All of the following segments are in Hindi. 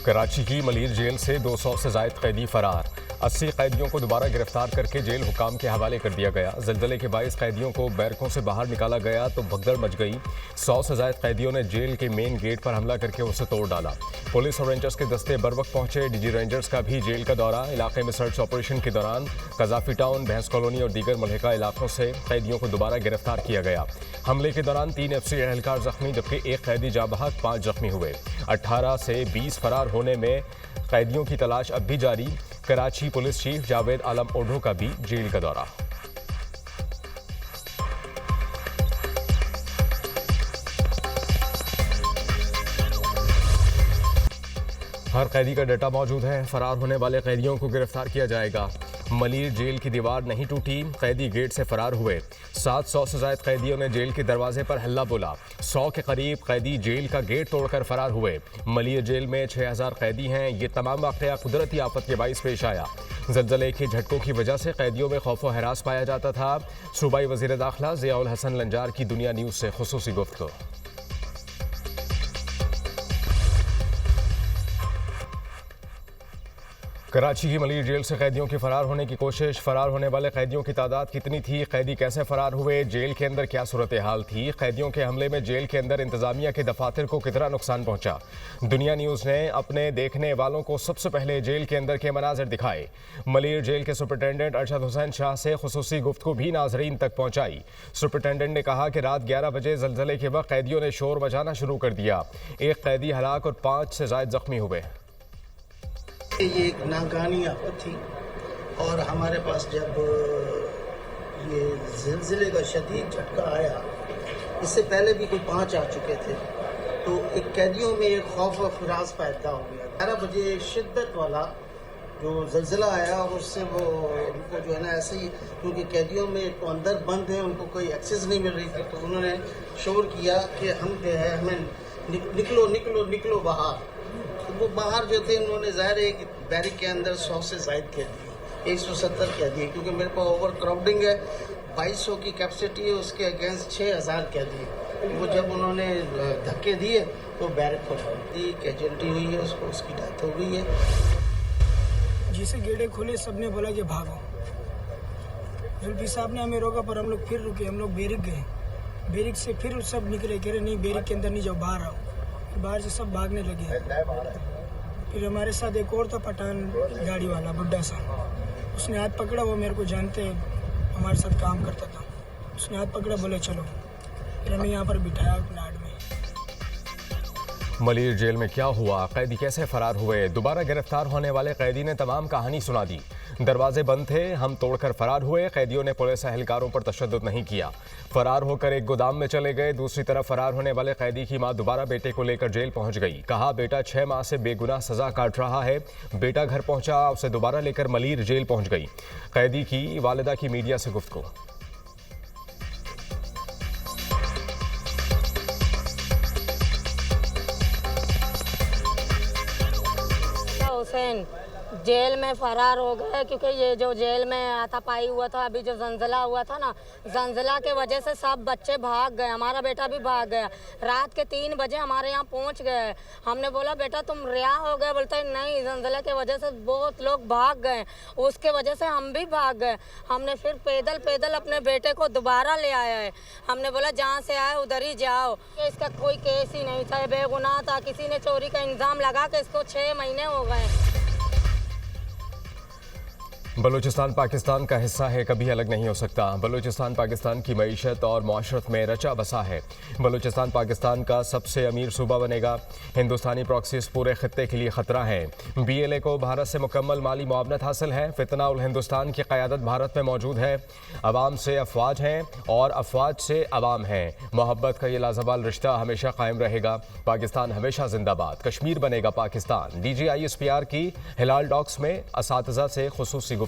कराची की मलीर जेल से 200 से जायद कैदी फरार। 80 कैदियों को दोबारा गिरफ्तार करके जेल हुकाम के हवाले कर दिया गया। जल्जले के 22 कैदियों को बैरकों से बाहर निकाला गया तो भगदड़ मच गई। 100 से जायद कैदियों ने जेल के मेन गेट पर हमला करके उसे तोड़ डाला। पुलिस और रेंजर्स के दस्ते बर वक्त पहुंचे। डीजी रेंजर्स का भी जेल का दौरा। इलाके में सर्च ऑपरेशन के दौरान कजाफी टाउन, भैंस कॉलोनी और दीगर मलहका इलाकों से कैदियों को दोबारा गिरफ्तार किया गया। हमले के दौरान 3 एफसी एहलकार जख्मी जबकि एक कैदी जाँ बहक, 5 जख्मी हुए। 18 से 20 फरार होने में कैदियों की तलाश अब भी जारी। कराची पुलिस चीफ जावेद आलम ओढो का भी जेल का दौरा। हर कैदी का डाटा मौजूद है। फरार होने वाले कैदियों को गिरफ्तार किया जाएगा। मलीर जेल की दीवार नहीं टूटी, कैदी गेट से फरार हुए। 700 से ज्यादा कैदियों ने जेल के दरवाजे पर हल्ला बोला। 100 के करीब कैदी जेल का गेट तोड़कर फरार हुए। मलीर जेल में 6000 कैदी हैं। ये तमाम वाकया कुदरती आफत के बाइस पेश आया। जल्जले के झटकों की वजह से कैदियों में खौफ व हरास पाया जाता था। सूबाई वजीर दाखिला ज़ियाउल हसन लंजार की दुनिया न्यूज़ से खुसूसी गुफ्तगू। कराची की मलीर जेल से कैदियों की फरार होने की कोशिश। फरार होने वाले कैदियों की तादाद कितनी थी, कैदी कैसे फरार हुए, जेल के अंदर क्या सूरत हाल थी, कैदियों के हमले में जेल के अंदर इंतजामिया के दफातर को कितना नुकसान पहुंचा। दुनिया न्यूज़ ने अपने देखने वालों को सबसे पहले जेल के अंदर के मनाजिर दिखाए। मलीर जेल के सुपरिटेंडेंट अरशद हुसैन शाह से खुसूसी गुफ्तगू भी नाजरीन तक पहुंचाई। सुपरिटेंडेंट ने कहा कि रात 11 बजे जल्जले के वक्त कैदियों ने शोर मचाना शुरू कर दिया। एक कैदी हलाक और 5 से ज्यादा जख्मी हुए। ये एक नाकानी आफत थी और हमारे पास जब ये ज़िलज़िले का शदीद झटका आया, इससे पहले भी कोई 5 आ चुके थे, तो एक कैदियों में एक खौफ व फिराज पैदा हो गया। 11 बजे शिद्दत वाला जो ज़िलज़िला आया और उससे वो उनको जो है ना ऐसे ही, क्योंकि कैदियों में तो अंदर बंद हैं, उनको कोई एक्सेस नहीं मिल रही थी, तो उन्होंने शोर किया कि हम जो है हमें निकलो निकलो निकलो बाहर। तो वो बाहर जो थे उन्होंने ज़ाहिर है कि बैरिक के अंदर 100 से ज़ायद कैदी, 170 कैदी, क्योंकि मेरे पास ओवर क्राउडिंग है। 2200 की कैपेसिटी है, उसके अगेंस्ट 6000 कैदी। वो जब उन्होंने धक्के दिए तो बैरिक को दी, कैजुअल्टी हुई है, उसकी डेथ हो गई है। जिसे गेटे खोले सबने बोला कि भागो। जुल्फी साहब ने हमें रोका पर हम लोग फिर रुके। हम लोग बेरिक गए, बेरिक से फिर सब निकले, कह रहे नहीं बेरिक के अंदर नहीं जाओ, बाहर आओ। बाहर से सब भागने लगे। फिर हमारे साथ एक और था पठान गाड़ी वाला बुड्ढा सा, उसने हाथ पकड़ा। वो मेरे को जानते, हमारे साथ काम करता था। उसने हाथ पकड़ा, बोले चलो। फिर हमें यहाँ पर बिठाया अपने आड़ में। मलीर जेल में क्या हुआ, कैदी कैसे फरार हुए, दोबारा गिरफ्तार होने वाले कैदी ने तमाम कहानी सुना दी। दरवाजे बंद थे, हम तोड़कर फरार हुए। कैदियों ने पुलिस एहलकारों पर तशद्दुद नहीं किया, फरार होकर एक गोदाम में चले गए। दूसरी तरफ फरार होने वाले कैदी की मां दोबारा बेटे को लेकर जेल पहुंच गई। कहा बेटा 6 माह से बेगुनाह सजा काट रहा है। बेटा घर पहुंचा, उसे दोबारा लेकर मलीर जेल पहुंच गई। कैदी की वालिदा की मीडिया से गुफ्तगू। हुसैन जेल में फरार हो गए, क्योंकि ये जो जेल में हाथापाई हुआ था, अभी जो जंजला हुआ था ना, जंजला के वजह से सब बच्चे भाग गए। हमारा बेटा भी भाग गया। रात के 3 बजे हमारे यहाँ पहुँच गए। हमने बोला बेटा तुम रिहा हो गए, बोलता है नहीं, जंजला के वजह से बहुत लोग भाग गए, उसके वजह से हम भी भाग गए। हमने फिर पैदल पैदल अपने बेटे को दोबारा ले आया है। हमने बोला जहाँ से आए उधर ही जाओ। इसका कोई केस ही नहीं था, बेगुनाह था। किसी ने चोरी का इल्ज़ाम लगा के इसको 6 महीने हो गए। बलूचिस्तान पाकिस्तान का हिस्सा है, कभी अलग नहीं हो सकता। बलूचिस्तान पाकिस्तान की मईशत और माशरत में रचा बसा है। बलूचिस्तान पाकिस्तान का सबसे अमीर सूबा बनेगा। हिंदुस्तानी प्रॉक्सीज पूरे खत्ते के लिए खतरा है। BLA को भारत से मुकम्मल माली मुआवनत हासिल है। फितना उल हिंदुस्तान की क़यादत भारत में मौजूद है। अवाम से अफवाज हैं और अफवाज से अवाम हैं। मोहब्बत का ये लाजवाल रिश्ता हमेशा कायम रहेगा। पाकिस्तान हमेशा जिंदाबाद। कश्मीर बनेगा पाकिस्तान। DG ISPR की हिलाल डॉक्स में असातिज़ा से खुसूसी गुफ्तगू।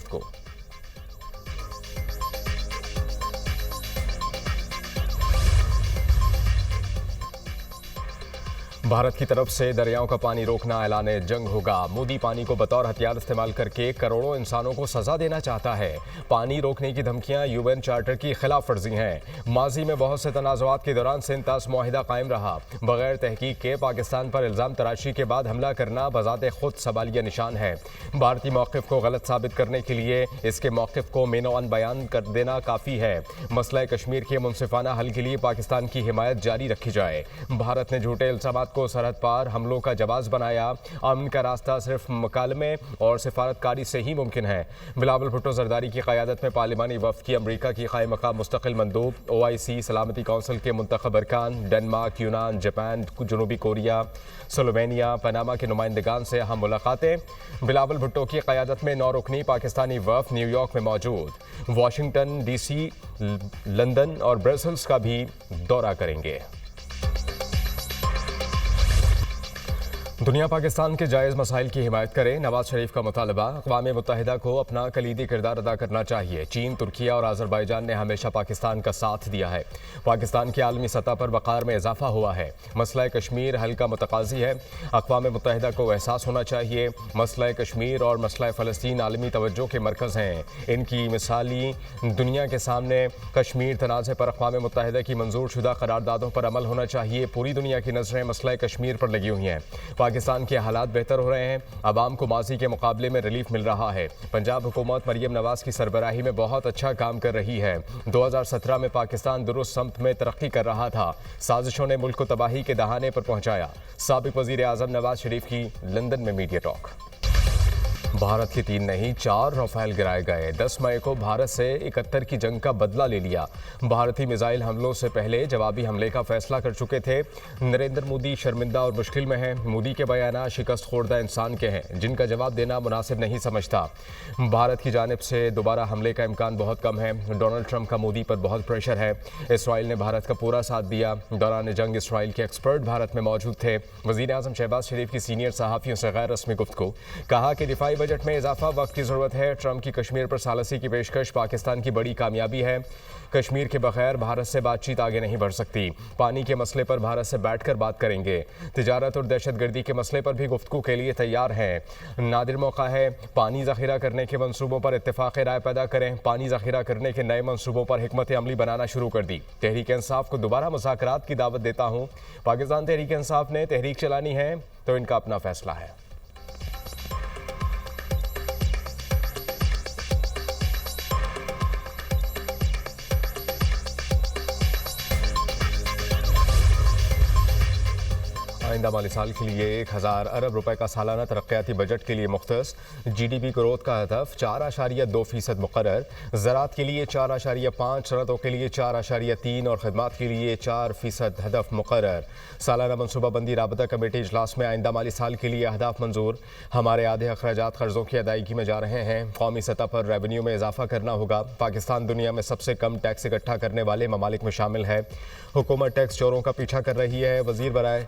भारत की तरफ से दरियाओं का पानी रोकना ऐलान जंग होगा। मोदी पानी को बतौर हथियार इस्तेमाल करके करोड़ों इंसानों को सजा देना चाहता है। पानी रोकने की धमकियां यूएन चार्टर की खिलाफ वर्जी हैं। माजी में बहुत से तनाज़ुआत के दौरान सिंतास मुआहिदा कायम रहा। बगैर तहकीक के पाकिस्तान पर इल्ज़ाम तराशी के बाद हमला करना बजाते खुद सवालिया निशान है। भारतीय मौक़िफ़ को गलत साबित करने के लिए इसके मौक़िफ़ को मेनोअन बयान कर देना काफ़ी है। मसला कश्मीर के मुनसिफाना हल के लिए पाकिस्तान की हिमायत जारी रखी जाए। भारत ने झूठे इल्ज़ामात को सरहद पार हमलों का जवाब बनाया। अमन का रास्ता सिर्फ मुकालमे और सिफारतकारी से ही मुमकिन है। बिलावल भुट्टो जरदारी की क़यादत में पार्लिमानी वफ़द की अमरीका की क़ायम मक़ाम मुस्तक़िल मंदूब, OIC सलामती कौंसिल के मुंतखब अरकान, डेनमार्क, यूनान, जापान, जनूबी कोरिया, स्लोवेनिया, पनामा के नुमाइंदगान से अहम मुलाकातें। बिलावल भुट्टो की क़यादत में 9 रुकनी पाकिस्तानी वफ़द न्यूयॉर्क में मौजूद। वाशिंगटन DC, लंदन और ब्रसल्स का भी दौरा करेंगे। दुनिया पाकिस्तान के जायज़ मसाइल की हिमायत करे, नवाज शरीफ का मुतालबा। अक़वाम मुत्तहिदा को अपना कलीदी किरदार अदा करना चाहिए। चीन, तुर्किया और आज़रबाईजान ने हमेशा पाकिस्तान का साथ दिया है। पाकिस्तान की आलमी सतह पर वक़ार में इजाफा हुआ है। मसला कश्मीर हल का मुतकाज़ी है। अक़वाम मुत्तहिदा को एहसास होना चाहिए मसला कश्मीर और मसला फ़लस्तीन आलमी तवज्जो के मरकज़ हैं। इनकी मिसाली दुनिया के सामने कश्मीर तनाज़े पर अक़वाम मुत्तहिदा की मंजूर शुदा करारदादों पर अमल होना चाहिए। पूरी दुनिया की नज़रें मसला कश्मीर पर लगी हुई हैं। पाकिस्तान के हालात बेहतर हो रहे हैं। आवाम को माजी के मुकाबले में रिलीफ मिल रहा है। पंजाब हुकूमत मरियम नवाज की सरबराही में बहुत अच्छा काम कर रही है। 2017 में पाकिस्तान दुरुस्त सम्त में तरक्की कर रहा था। साजिशों ने मुल्क को तबाही के दहाने पर पहुंचाया। साबिक वज़ीर आज़म नवाज शरीफ की लंदन में मीडिया टॉक। भारत के 3 नहीं 4 राफेल गिराए गए। 10 मई को भारत से 71 की जंग का बदला ले लिया। भारतीय मिसाइल हमलों से पहले जवाबी हमले का फैसला कर चुके थे। नरेंद्र मोदी शर्मिंदा और मुश्किल में हैं। मोदी के बयान शिकस्त खोर्दा इंसान के हैं जिनका जवाब देना मुनासिब नहीं समझता। भारत की जानिब से दोबारा हमले का इम्कान बहुत कम है। डोनाल्ड ट्रंप का मोदी पर बहुत प्रेशर है। इसराइल ने भारत का पूरा साथ दिया। दौरान जंग इसराइल के एक्सपर्ट भारत में मौजूद थे। वज़ीर आज़म शहबाज शरीफ की सीनियर सहाफ़ियों से गैर रस्मी गुफ्तगू। कहा कि दिफाई बजट में इजाफा वक्त की ज़रूरत है। ट्रंप की कश्मीर पर सालसी की पेशकश पाकिस्तान की बड़ी कामयाबी है। कश्मीर के बगैर भारत से बातचीत आगे नहीं बढ़ सकती। पानी के मसले पर भारत से बैठकर बात करेंगे। तिजारत और दहशतगर्दी के मसले पर भी गुफ्तगू के लिए तैयार हैं। नादिर मौका है। पानी ज़ख़ीरा करने के मंसूबों पर इत्तेफाक राय पैदा करें। पानी ज़ख़ीरा करने के नए मंसूबों पर हिकमत अमली बनाना शुरू कर दी। तहरीक इंसाफ को दोबारा मुज़ाकरात की दावत देता हूँ। पाकिस्तान तहरीक इंसाफ ने तहरीक चलानी है तो इनका अपना फैसला है। आइंदा माली साल के लिए 1000 अरब रुपए का सालाना तरक्याती बजट के लिए मुख्तस। GDP ग्रोथ का हदफ 4.2% मुकर्रर। ज़राअत के लिए 4.5, सनतों के लिए 4.3 और खदमात के लिए 4% हदफ मुकर्रर। सालाना मनसूबाबंदी राबता कमेटी इजलास में आइंदा माली साल के लिए अहदाफ मंजूर। हमारे आधे अखराजात कर्ज़ों की अदायगी में जा रहे हैं। कौमी सतह पर रेवेन्यू में इजाफा करना होगा। पाकिस्तान दुनिया में सबसे कम टैक्स इकट्ठा करने वाले ममालिक में शामिल है। हुकूमत टैक्स चोरों का पीछा कर रही है। वज़ीर बराए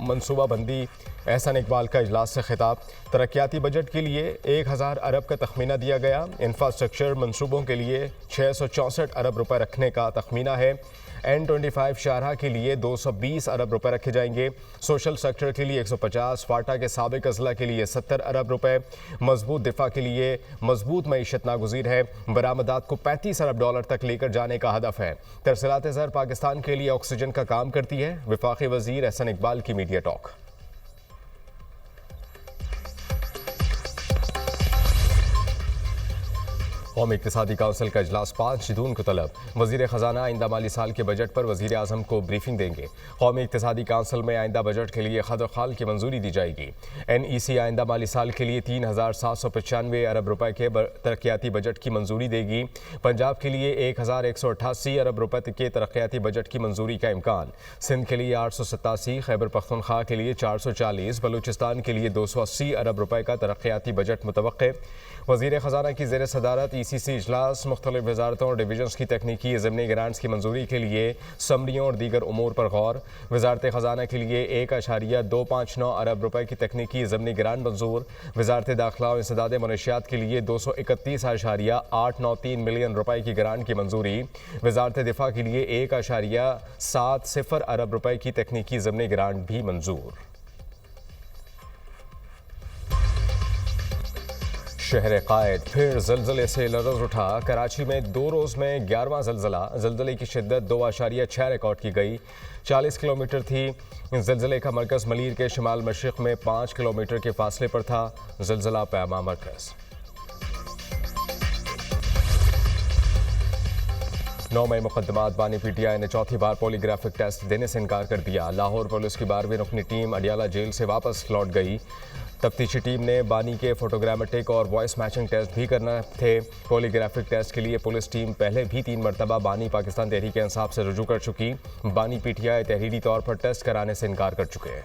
मनसूबाबंदी एहसन इकबाल का इजलास से खिताब। तरक्याती बजट के लिए 1000 अरब का तखमीना दिया गया। इंफ्रास्ट्रक्चर मनसूबों के लिए 664 अरब रुपए रखने का तखमीना है। N25 शारहा के लिए 220 अरब रुपए रखे जाएंगे। सोशल सेक्टर के लिए 150, फाटा के साबिक अजला के लिए 70 अरब रुपए। मजबूत दिफा के लिए मजबूत मईशत नागुज़ीर है। बरामदात को $35 अरब तक लेकर जाने का हदफ है। तरसीलात ज़र पाकिस्तान के लिए ऑक्सीजन का काम करती है। वफाकी वज़ीर एहसन इकबाल की मीडिया टॉक। कौमी इक़्तिसादी काउंसिल का इजलास 5 जून को तलब। वज़ीर ख़जाना आइंदा माली साल के बजट पर वज़ीर आज़म को ब्रीफिंग देंगे। कौमी इक़्तिसादी काउंसिल में आइंदा बजट के लिए खद खाल की मंजूरी दी जाएगी। NEC आइंदा माली साल के लिए 3795 अरब रुपए के तरक्याती बजट की मंजूरी देगी। पंजाब के लिए 1188 अरब रुपए के तरक्याती बजट की मंजूरी का इम्कान। सिंध के लिए 887, खैबर पख्तूनख्वा के लिए 440, बलूचिस्तान के लिए 280 अरब रुपए का तरक्याती बजट मुतवक्के। वज़ीर ख़जाना की ज़ेर सदारत PCC इजलास मुख्तलिफ वजारतों और डिवीजन्स की तकनीकी ज़िमनी ग्रांट्स की मंजूरी के लिए समरियों और दीगर उमूर पर गौर। वजारत ख़जाना के लिए 1.259 अरब रुपए की तकनीकी ज़िमनी ग्रांट मंजूर। वजारत दाखिला और इंसदाद मनशियात के लिए 231.893 मिलियन रुपए की ग्रांट की मंजूरी। वजारत दिफा के लिए 1.70 अरब रुपए की तकनीकी ज़िमनी ग्रांट भी मंजूर। शहर कायद फिर जल्जले से लरज़ उठा। कराची में 2 रोज़ में 11वां जल्जले की शिद्दत 2.6 रिकॉर्ड की गई। 40 किलोमीटर थी। जल्जले का मरकज़ मलीर के शिमाल मशरिक़ में 5 किलोमीटर के फासले पर था। जल्जला पैमा मरकज़ 9 मई मुकदमात बानी PTI ने चौथी बार पॉलीग्राफिक टेस्ट देने से इनकार कर दिया। लाहौर पुलिस की 12वीं रुकनी टीम अडियाला जेल से वापस लौट गई। तफ्तीशी टीम ने बानी के फोटोग्रामेटिक और वॉइस मैचिंग टेस्ट भी करना थे। पॉलीग्राफिक टेस्ट के लिए पुलिस टीम पहले भी 3 मरतबा बानी पाकिस्तान तहरीक इंसाफ से रुजू कर चुकी। बानी PTI तहरीरी तौर पर टेस्ट कराने से इनकार कर चुके हैं।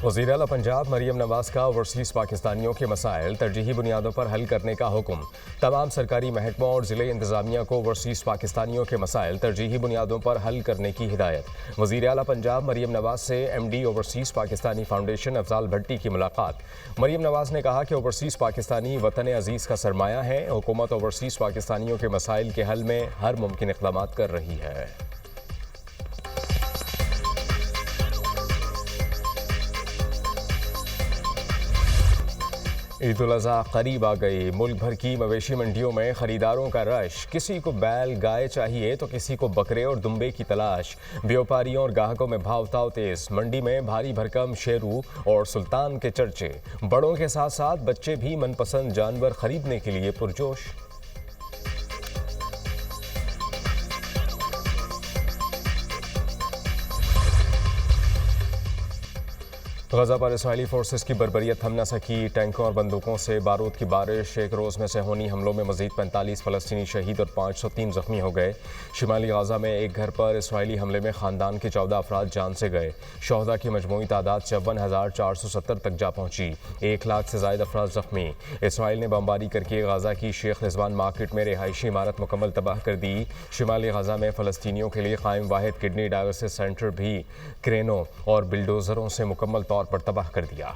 वज़ीर आला पंजाब मरियम नवाज का ओवरसीज़ पाकिस्तानियों के मसाइल तरजीही बुनियादों पर हल करने का हुक्म। तमाम सरकारी महकमों और ज़िले इंतज़ामिया को ओवरसीज़ पाकिस्तानियों के मसाइल तरजीही बुनियादों पर हल करने की हिदायत। वज़ीर आला पंजाब मरियम नवाज से MD overseas Pakistani foundation Afzal Bhatti की मुलाकात। मरियम नवाज ने कहा कि ओवरसीज़ पाकिस्तानी वतन अजीज़ का सरमाया है। हुकूमत ओवरसीज़ पाकिस्तानियों के मसाइल के हल में हर मुमकिन इक़दाम कर रही है। ईद उल अज़हा करीब आ गई। मुल्क भर की मवेशी मंडियों में खरीदारों का रश। किसी को बैल गाय चाहिए तो किसी को बकरे और दुम्बे की तलाश। व्यापारियों और ग्राहकों में भाव ताव तेज। मंडी में भारी भरकम शेरू और सुल्तान के चर्चे। बड़ों के साथ साथ बच्चे भी मनपसंद जानवर खरीदने के लिए पुरजोश। गजा पर इसराइली फोर्सेस की बर्बरियत थम न सकी। टैंकों और बंदूकों से बारूद की बारिश। एक रोज़ में सेहोनी हमलों में मजीद 45 फ़लस्तीनी शहीद और 503 ज़ख्मी हो गए। शिमाली गजा में एक घर पर इसराइली हमले में ख़ानदान के 14 अफराद जान से गए। शोहदा की मजमूई तादाद 54,470 तक जा पहुँची। 1 लाख से ज़ायद अफराद ज़ख्मी। इसराइल ने बमबारी करके गजा की शेख रिजवान मार्केट में रिहायशी इमारत मुकम्मल तबाह कर दी। शिमाली गजा में फ़लस्तीनियों के लिए कायम वाहिद किडनी डायलिसिस सेंटर भी क्रेनों और बिल्डोज़रों से मुकम्मल तौर पर तबाह कर दिया।